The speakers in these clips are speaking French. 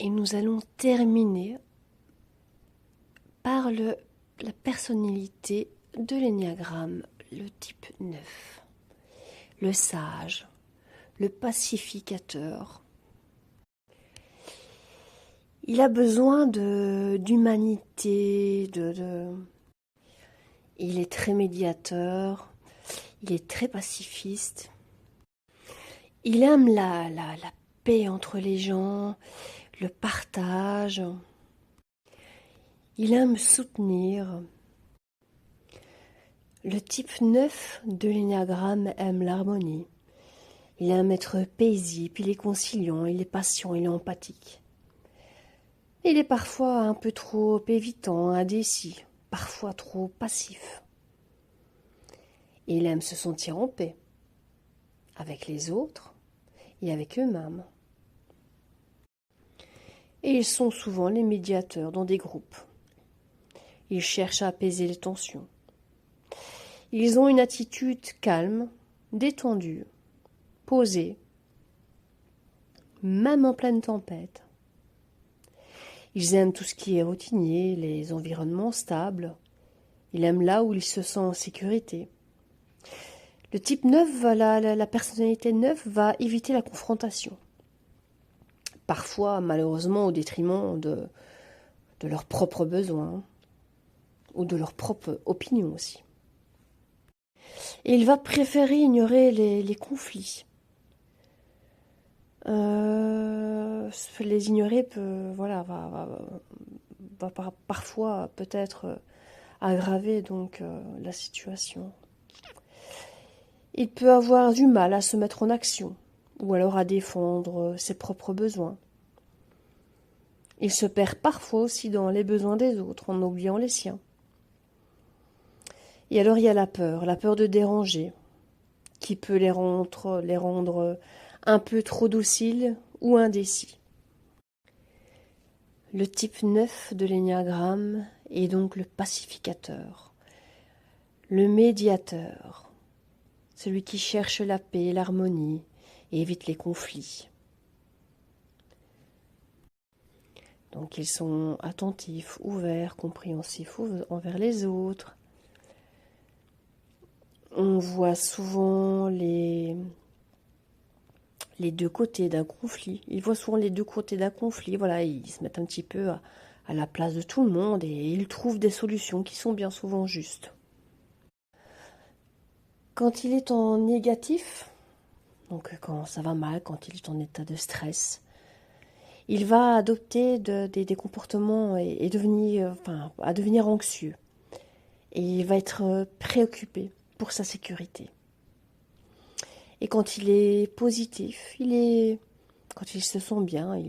Et nous allons terminer par la personnalité de l'énéagramme, le type 9. Le sage, le pacificateur. Il a besoin d'humanité, il est très médiateur, il est très pacifiste. Il aime la paix entre les gens, le partage. Il aime soutenir. Le type 9 de l'énéagramme aime l'harmonie. Il aime être paisible, il est conciliant, il est patient, il est empathique. Il est parfois un peu trop évitant, indécis, parfois trop passif. Il aime se sentir en paix, avec les autres et avec eux-mêmes. Et ils sont souvent les médiateurs dans des groupes. Ils cherchent à apaiser les tensions. Ils ont une attitude calme, détendue, posée, même en pleine tempête. Ils aiment tout ce qui est routinier, les environnements stables. Ils aiment là où ils se sentent en sécurité. Le type 9, la personnalité 9 va éviter la confrontation. Parfois, malheureusement, au détriment de leurs propres besoins ou de leur propre opinion aussi. Et il va préférer ignorer les conflits. Les ignorer va parfois peut-être aggraver donc la situation. Il peut avoir du mal à se mettre en action ou alors à défendre ses propres besoins. Il se perd parfois aussi dans les besoins des autres en oubliant les siens. Et alors il y a la peur de déranger, qui peut les rendre un peu trop dociles ou indécis. Le type 9 de l'énéagramme est donc le pacificateur, le médiateur, celui qui cherche la paix, l'harmonie et évite les conflits. Donc ils sont attentifs, ouverts, compréhensifs envers les autres. On voit souvent les deux côtés d'un conflit. Ils voient souvent les deux côtés d'un conflit. Voilà, ils se mettent un petit peu à la place de tout le monde et ils trouvent des solutions qui sont bien souvent justes. Quand il est en négatif, donc quand ça va mal, quand il est en état de stress, il va adopter des comportements et devenir anxieux. Et il va être préoccupé pour sa sécurité. Et quand il est positif, quand il se sent bien,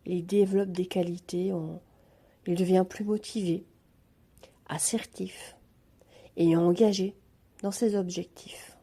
il développe des qualités, il devient plus motivé, assertif et engagé dans ses objectifs.